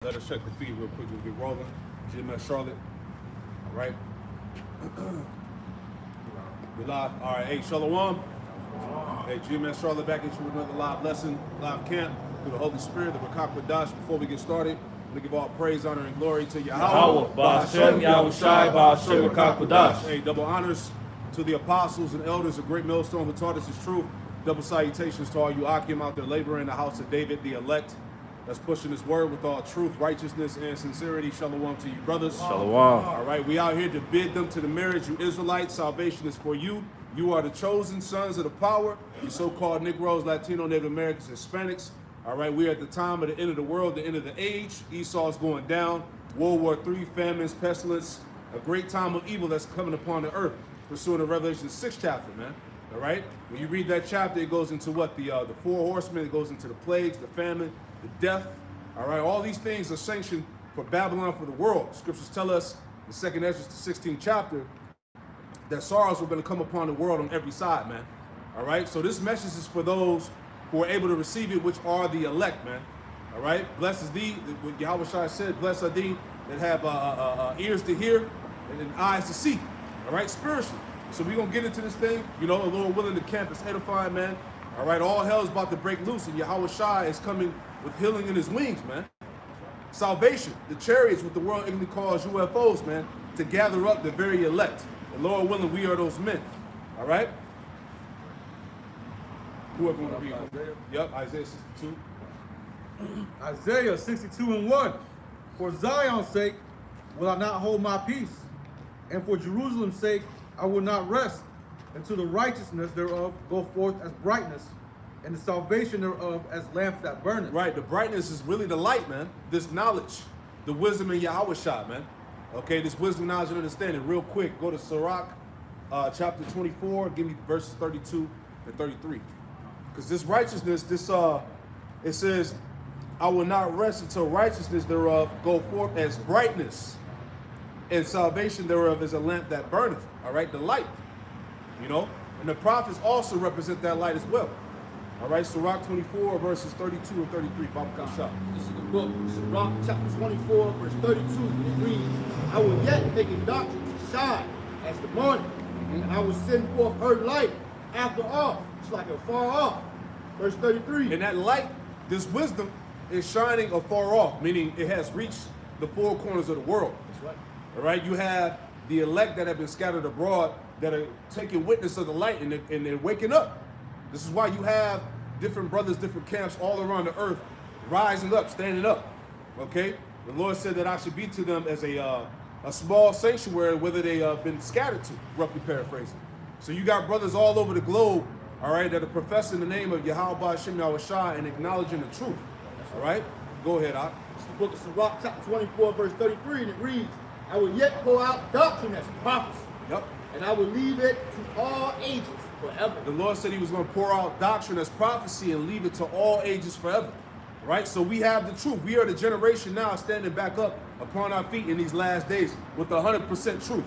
Let us check the feed real quick. We'll get rolling. GMS Charlotte. All right. We live. All right. Hey, Shalom. Hey, GMS Charlotte back at you with another live lesson, live camp through the Holy Spirit, the Rakak Dash. Before we get started, we give all praise, honor, and glory to Yahweh. Ba'ashem, Yahushai, Ba'ashem, Rakak Dash. Hey, double honors to the apostles and elders of Great Millstone who taught us his truth. Double salutations to all you Akim out there laboring in the house of David, the elect. That's pushing his word with all truth, righteousness, and sincerity. Shalom to you, brothers. Shalom. All right, we out here to bid them to the marriage. You Israelites, salvation is for you. You are the chosen sons of the power. You so-called Negroes, Latino, Native Americans, Hispanics. All right, we are at the time of the end of the world, the end of the age. Esau's going down. World War III, famines, pestilence. A great time of evil that's coming upon the earth. Pursuing the Revelation 6th chapter, man. All right? When you read that chapter, it goes into what? The four horsemen. It goes into the plagues, the famine, the death. All right, all these things are sanctioned for Babylon, for the world. Scriptures tell us in 2nd Ezra, the 16th chapter, that sorrows were going to come upon the world on every side, man. All right, so this message is for those who are able to receive it, which are the elect, man. All right, blessed is thee, what Yahweh said, blessed are thee that have ears to hear and eyes to see. All right, spiritually. So we're going to get into this thing, you know, the Lord willing, the camp is edifying, man. All right, all hell is about to break loose, and Yahweh is coming with healing in his wings, man. Salvation, the chariots, what the world English calls UFOs, man, to gather up the very elect. And Lord willing, we are those men. All right? Whoever want to read. Isaiah. Yep, Isaiah 62. Isaiah 62:1. For Zion's sake will I not hold my peace, and for Jerusalem's sake I will not rest, until the righteousness thereof go forth as brightness, and the salvation thereof as lamps that burn. Right, the brightness is really the light, man. This knowledge, the wisdom in Yahweh man. Okay, this wisdom, knowledge, and understanding. Real quick, go to Sirach, chapter 24. Give me verses 32 and 33. Because this righteousness, it says, I will not rest until righteousness thereof go forth as brightness, and salvation thereof is a lamp that burneth. All right, the light. You know, and the prophets also represent that light as well. All right, Sirach 24, verses 32 and 33. Baba Kasha. This is the book, Sirach chapter 24, verse 32. It reads, I will yet make a doctrine to shine as the morning, and I will send forth her light after off. It's like afar off. Verse 33. And that light, this wisdom, is shining afar off, meaning it has reached the four corners of the world. That's right. All right, you have the elect that have been scattered abroad that are taking witness of the light, and they're waking up. This is why you have different brothers, different camps all around the earth rising up, standing up. Okay? The Lord said that I should be to them as a small sanctuary, whether they have been scattered to, roughly paraphrasing. So you got brothers all over the globe, all right, that are professing the name of Yahweh Ba'ashem Yahushai and acknowledging the truth. All right? Go ahead, Ak. It's the book of Sirach chapter 24, verse 33, and it reads, I will yet pour out doctrine as prophecy, Yep. and I will leave it to all ages forever. The Lord said he was going to pour out doctrine as prophecy and leave it to all ages forever. Right? So we have the truth. We are the generation now standing back up upon our feet in these last days with 100% truth.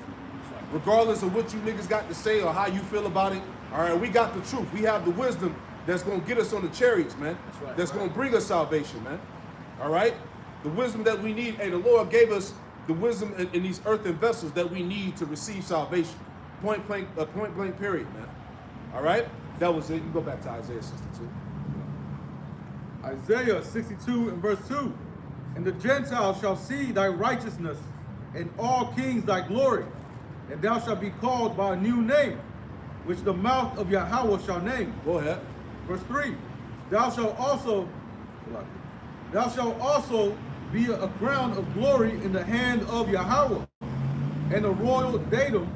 Regardless of what you niggas got to say or how you feel about it, all right, we got the truth. We have the wisdom that's going to get us on the chariots, man. That's right. That's going to bring us salvation, man. All right? The wisdom that we need. Hey, the Lord gave us the wisdom in these earthen vessels that we need to receive salvation. Point blank period, man. All right? That was it. You go back to Isaiah 62. Isaiah 62 and verse 2. And the Gentiles shall see thy righteousness, and all kings thy glory, and thou shalt be called by a new name, which the mouth of Yahweh shall name. Go ahead. Verse 3. Thou shalt also be a crown of glory in the hand of Yahweh, and a royal diadem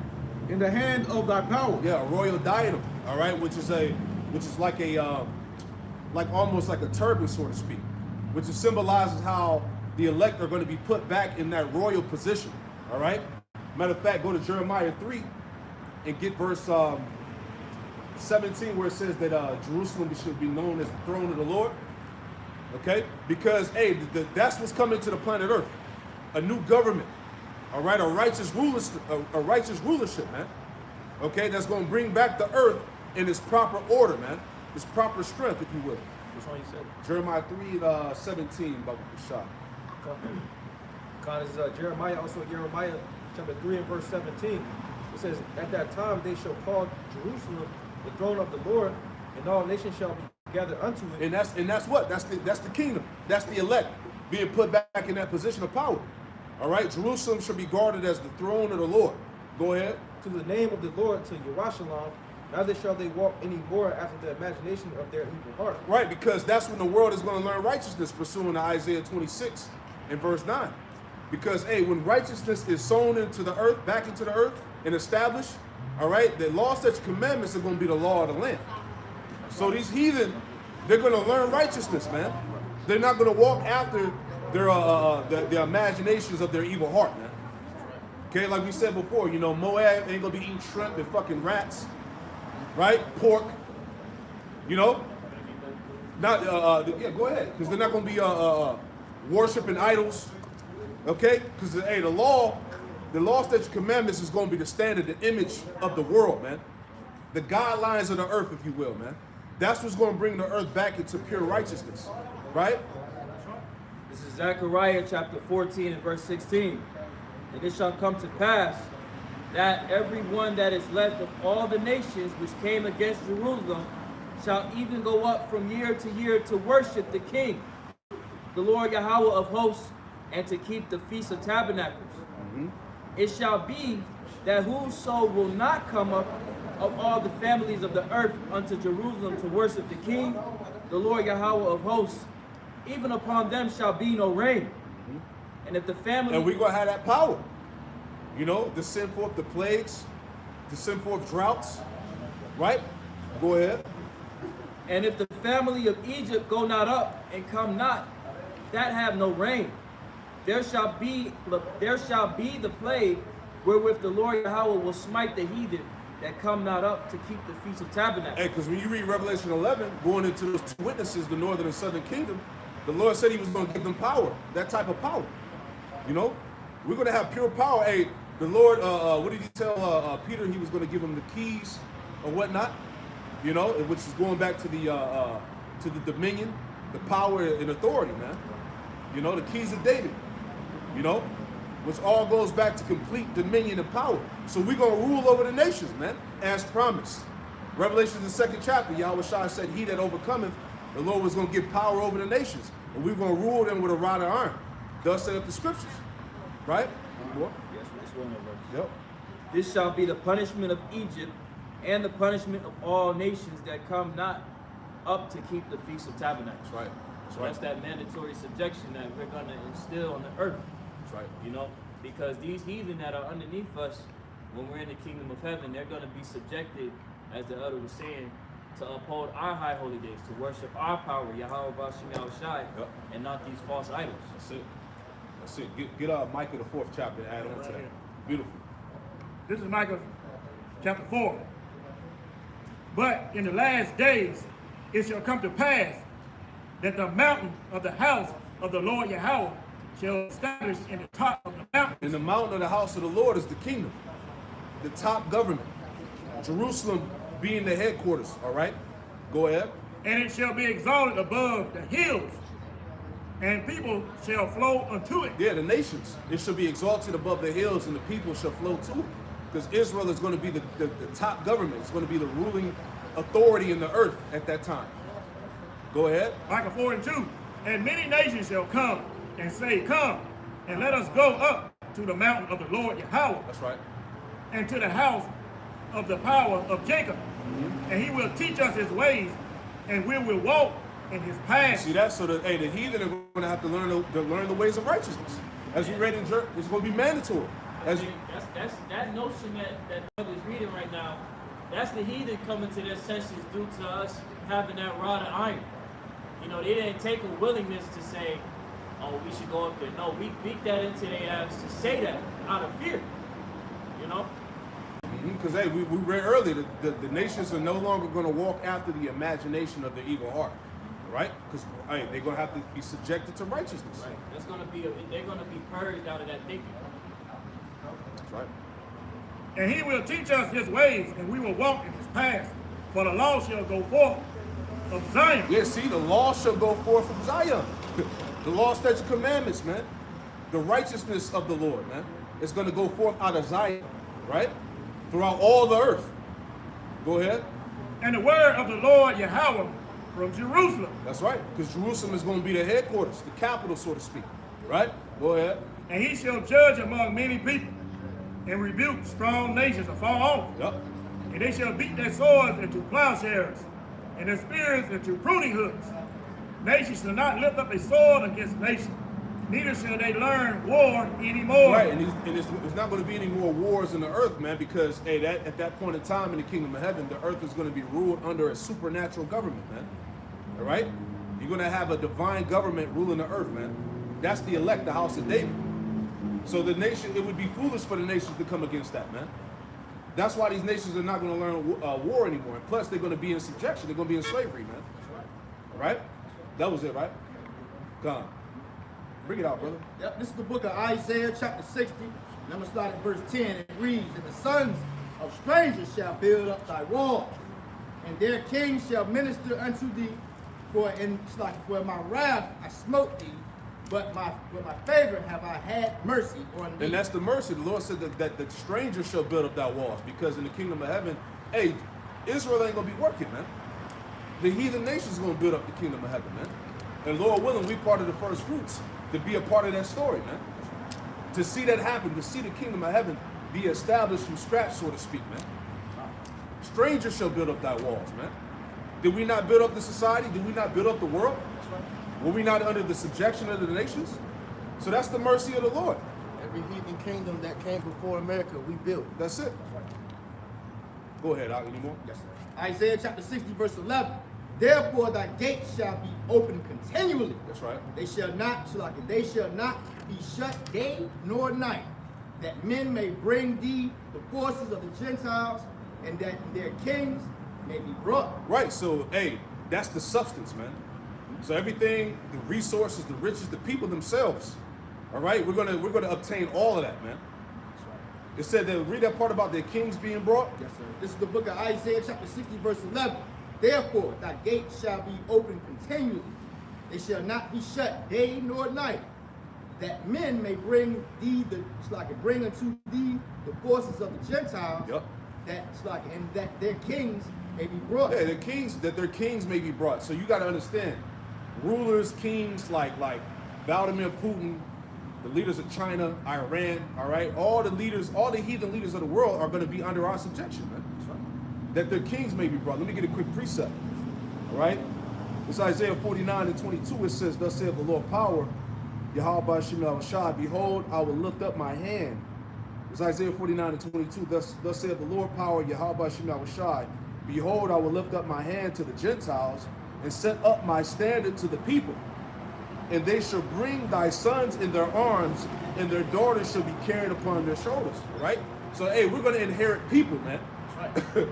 in the hand of thy power. Yeah, a royal diadem, all right, which is like almost like a turban, so to speak, which symbolizes how the elect are going to be put back in that royal position, all right? Matter of fact, go to Jeremiah 3 and get verse 17, where it says that Jerusalem should be known as the throne of the Lord, okay? Because, hey, that's what's coming to the planet Earth, a new government. All right, a righteous rulership, man. Okay, that's going to bring back the earth in its proper order, man. Its proper strength, if you will. Which one you said? Jeremiah 3:17, Baba Kushah. Jeremiah, also Jeremiah chapter 3 and verse 17. It says, at that time they shall call Jerusalem the throne of the Lord, and all nations shall be gathered unto it. And that's what? That's the kingdom. That's the elect being put back in that position of power. All right? Jerusalem should be guarded as the throne of the Lord. Go ahead. To the name of the Lord, to Yerushalayim, neither shall they walk any more after the imagination of their evil heart. Right, because that's when the world is going to learn righteousness, pursuing to Isaiah 26 and verse 9. Because, hey, when righteousness is sown into the earth, back into the earth, and established, all right, the law, such commandments are going to be the law of the land. So these heathen, they're going to learn righteousness, man. They're not going to walk after their imaginations of their evil heart, man. Okay, like we said before, you know, Moab ain't going to be eating shrimp and fucking rats, right? Pork, you know? Not, yeah, go ahead, because they're not going to be worshiping idols, okay? Because, hey, the law, statute, commandments is going to be the standard, the image of the world, man. The guidelines of the earth, if you will, man. That's what's going to bring the earth back into pure righteousness, right? This is Zechariah chapter 14 and verse 16. And it shall come to pass that every one that is left of all the nations which came against Jerusalem shall even go up from year to year to worship the King, the Lord Yahweh of hosts, and to keep the Feast of Tabernacles. It shall be that whoso will not come up of all the families of the earth unto Jerusalem to worship the King, the Lord Yahweh of hosts, even upon them shall be no rain. And if the family... And we're going to have that power. You know, to send forth the plagues, to send forth droughts, right? Go ahead. And if the family of Egypt go not up and come not, that have no rain, there shall be the plague wherewith the Lord Yahweh will smite the heathen that come not up to keep the Feast of Tabernacles. Hey, because when you read Revelation 11, going into those two witnesses, the northern and southern kingdom, the Lord said he was going to give them power, that type of power. You know, we're going to have pure power. Hey, the Lord, what did he tell Peter? He was going to give him the keys or whatnot, you know, which is going back to the dominion, the power and authority, man. You know, the keys of David, you know, which all goes back to complete dominion and power. So we're going to rule over the nations, man, as promised. Revelation, the 2nd chapter, Yahweh Shai said, he that overcometh, the Lord was going to give power over the nations. And we're going to rule them with a rod of iron. Thus said up the scriptures. Right? Yes, this one of us. Yep. This shall be the punishment of Egypt and the punishment of all nations that come not up to keep the Feast of Tabernacles. That's right. So that's that mandatory subjection that we're going to instill on the earth. That's right. You know, because these heathen that are underneath us, when we're in the kingdom of heaven, they're going to be subjected, as the elder was saying, to uphold our high holy days, to worship our power, Yahweh Bashim Yahushai, Yep. and not these false idols. That's it. That's it. Get Micah, the 4th chapter, and add on to that. Beautiful. This is Micah chapter 4. But in the last days it shall come to pass that the mountain of the house of the Lord Yahweh shall establish in the top of the mountain. And the mountain of the house of the Lord is the kingdom, the top government. Jerusalem being the headquarters, all right? Go ahead. And it shall be exalted above the hills, and people shall flow unto it. Yeah, the nations. It shall be exalted above the hills, and the people shall flow to it. Because Israel is going to be the top government. It's going to be the ruling authority in the earth at that time. Go ahead. Micah 4 and 2. And many nations shall come and say, come, and let us go up to the mountain of the Lord Yahweh, That's right. and to the house of the power of Jacob. And he will teach us his ways, and we will walk in his paths. See that? So the heathen are going to have to learn the ways of righteousness. As we read in Jerk, it's going to be mandatory. As you, That's that notion that Doug is reading right now. That's the heathen coming to their senses due to us having that rod of iron. You know, they didn't take a willingness to say, oh, we should go up there. No, we beat that into their ass to say that out of fear. You know? because hey, we read earlier that the nations are no longer going to walk after the imagination of their evil heart, right? Because hey, they're going to have to be subjected to righteousness. Right. That's going to be they're going to be purged out of that thinking. That's right. And he will teach us his ways, and we will walk in his paths. For the law shall go forth of Zion. Yeah, see, the law shall go forth from Zion. The law, statutes, commandments, man. the righteousness of the Lord, man, is going to go forth out of Zion, right? Throughout all the earth. Go ahead. And the word of the Lord Yahweh from Jerusalem. That's right, because Jerusalem is going to be the headquarters, the capital, so to speak, right? Go ahead. And he shall judge among many people, and rebuke strong nations afar off. Yep. And they shall beat their swords into plowshares, and their spears into pruning hooks. Nation shall not lift up a sword against nation, neither shall they learn war anymore. Right, and it's not going to be any more wars in the earth, man, because hey, at that point in time in the kingdom of heaven, the earth is going to be ruled under a supernatural government, man. All right? You're going to have a divine government ruling the earth, man. That's the elect, the house of David. So the nation, it would be foolish for the nations to come against that, man. That's why these nations are not going to learn war anymore. And plus, they're going to be in subjection. They're going to be in slavery, man. All right? That was it, right? Come on. Bring it out, brother. Yep, this is the book of Isaiah, chapter 60. And I'm going to start at verse 10. It reads, And the sons of strangers shall build up thy walls, and their kings shall minister unto thee. For my wrath I smote thee, but my favor have I had mercy on thee. And that's the mercy. The Lord said that the stranger shall build up thy walls, because in the kingdom of heaven, hey, Israel ain't going to be working, man. The heathen nations going to build up the kingdom of heaven, man. And Lord willing, we part of the first fruits to be a part of that story, man. To see that happen, to see the kingdom of heaven be established from scratch, so to speak, man. Strangers shall build up thy walls, man. Did we not build up the society? Did we not build up the world? Were we not under the subjection of the nations? So that's the mercy of the Lord. Every heathen kingdom that came before America, we built. That's it. Go ahead, Al, any more? Yes, sir. Isaiah chapter 60, verse 11. Therefore thy gates shall be open continually. That's right. They shall not be shut day nor night, that men may bring thee the forces of the Gentiles, and that their kings may be brought. Right, so hey, that's the substance, man. So everything, the resources, the riches, the people themselves. All right, we're gonna obtain all of that, man. That's right. It said that, read that part about their kings being brought. Yes, sir. This is the book of Isaiah chapter 60, verse 11. Therefore thy gates shall be open continually. They shall not be shut day nor night, that men may bring thee bring unto thee the forces of the Gentiles. Yep. And that their kings may be brought. Yeah, their kings may be brought. So you got to understand, rulers, kings like Vladimir Putin, the leaders of China, Iran, all right, all the heathen leaders of the world are going to be under our subjection, man. That's right. That their kings may be brought. Let me get a quick precept. All right, it's Isaiah 49 and 22. It says, "Thus saith the Lord power, Yahweh Shemel Shah, behold, I will lift up my hand." It's Isaiah 49 and 22. Thus saith the Lord power, Yahweh Shemel Shah, behold, I will lift up my hand to the Gentiles, and set up my standard to the people. And they shall bring thy sons in their arms, and their daughters shall be carried upon their shoulders. All right? So, hey, we're going to inherit people, man. That's right.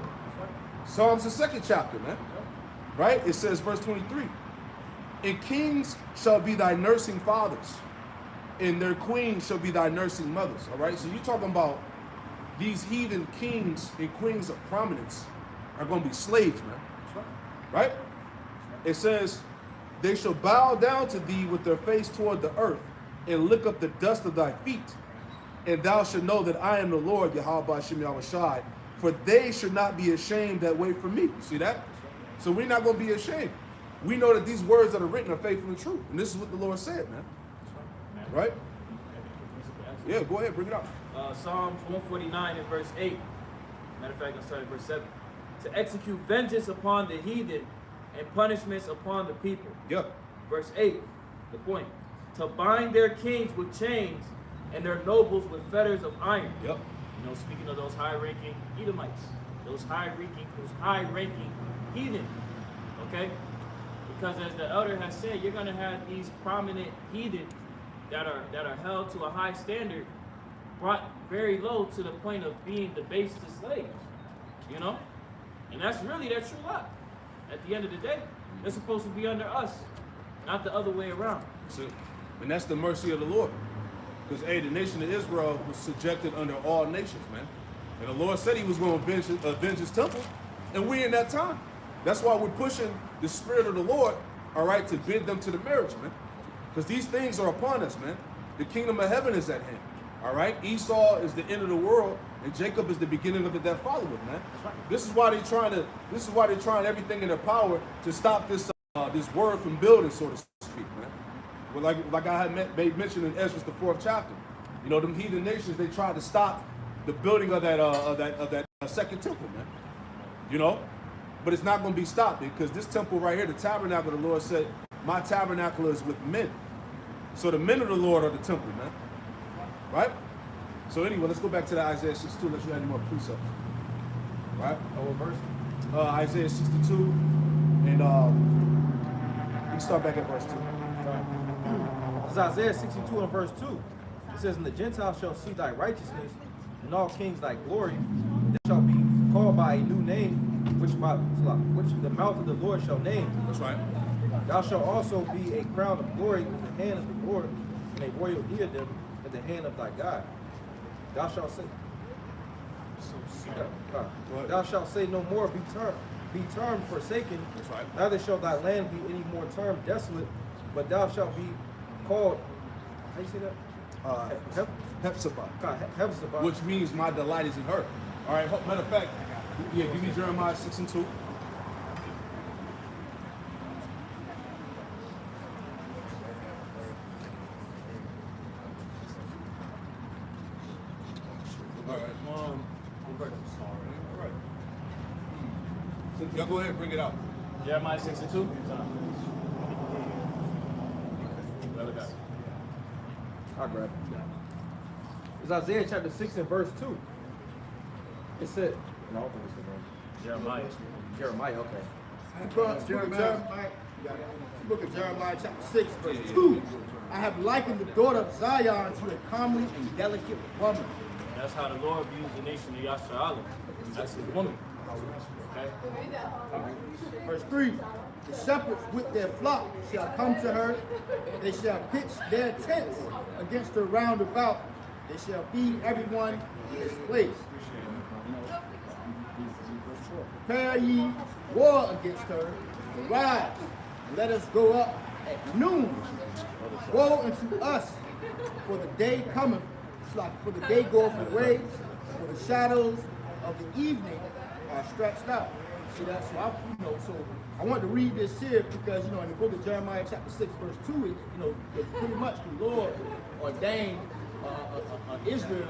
Psalms, the 2nd chapter, man. Right? It says, verse 23, and kings shall be thy nursing fathers, and their queens shall be thy nursing mothers. All right? So you're talking about these heathen kings and queens of prominence are going to be slaves, man. Right? It says, they shall bow down to thee with their face toward the earth, and lick up the dust of thy feet. And thou shalt know that I am the Lord, Yahweh Shem Yahweh Shai, for they should not be ashamed that wait for me. You see that? So we're not going to be ashamed. We know that these words that are written are faithful and true. And this is what the Lord said, man. Right? Yeah, go ahead, bring it up. Psalms 149 and verse 8. Matter of fact, I'm starting at verse 7. To execute vengeance upon the heathen and punishments upon the people. Yep. Verse 8, the point. To bind their kings with chains and their nobles with fetters of iron. Yep. You know, speaking of those high-ranking Edomites, those high-ranking heathen. Okay? Because as the elder has said, you're going to have these prominent heathen that are held to a high standard, brought very low to the point of being debased to slaves. You know? And that's really their true lot. At the end of the day, they're supposed to be under us, not the other way around. So, and that's the mercy of the Lord. Because, hey, the nation of Israel was subjected under all nations, man. And the Lord said he was going to avenge his temple. And we're in that time. That's why we're pushing the Spirit of the Lord, all right, to bid them to the marriage, man. Because these things are upon us, man. The kingdom of heaven is at hand. All right. Esau is the end of the world, and Jacob is the beginning of it that followeth, man. This is why they're trying to. This is why they're trying everything in their power to stop this this word from building, so to speak, man. Well, like I had made mention in Ezra, the 4th chapter. You know, them heathen nations, they tried to stop the building of that second temple, man. You know, but it's not going to be stopped because this temple right here, the tabernacle, the Lord said, "My tabernacle is with men." So the men of the Lord are the temple, man. Right? So anyway, let's go back to the Isaiah 62. Let's add any more precepts. Right? Oh, what verse? Isaiah 62, and we can start back at verse 2. It's Isaiah 62 and verse 2. It says, "And the Gentiles shall see thy righteousness, and all kings thy glory. They shall be called by a new name, which the mouth of the Lord shall name. That's right. Thou shalt also be a crown of glory in the hand of the Lord, and a royal diadem in the hand of thy God. Thou shalt say, thou shalt say no more, be termed forsaken. That's right. Neither shall thy land be any more termed desolate, but thou shalt be called, how you say that? Hephzibah, Hephzibah. which means my delight is in her. All right. Matter of fact, yeah, give me Jeremiah 6 and 2. Y'all go ahead and bring it out. Jeremiah 6 and 2. I'll grab it. It's Isaiah chapter 6 and verse 2. It said, no, I don't think it's the Jeremiah. Jeremiah, okay. Book of Jeremiah chapter 6, verse 2. I have likened the daughter of Zion to a comely and delicate woman. That's how the Lord views the nation of Yasharala. That's his woman. Okay? Verse 3. The shepherds with their flock shall come to her. They shall pitch their tents against her round about. They shall feed everyone in his place. Prepare ye war against her. Arise, and let us go up at noon. Woe unto us, for the day cometh. It's like for the day goeth away, for the shadows of the evening are stretched out. See that? So I want to read this here because, in the book of Jeremiah chapter 6, verse 2, pretty much the Lord ordained Israel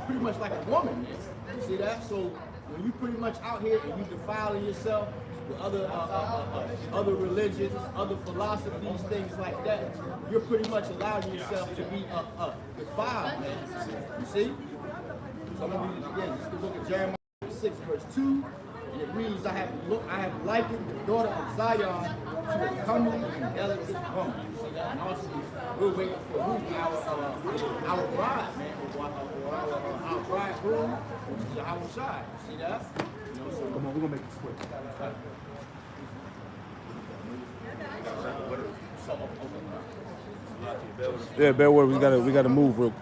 pretty much like a woman. You see that? So when you pretty much out here and you defiling yourself with other religions, other philosophies, things like that, you're pretty much allowing yourself to be defiled, man. You see? So I'm going to read it again. This is the book of Jeremiah 6, verse 2. And it reads, I have likened the daughter of Zion to a comely and delicate woman. See that? And also, we're waiting for our bride, man, or our bridegroom, which is our side. See that? So Come on, we're gonna make it quick. Yeah, bear with us. We gotta move real quick.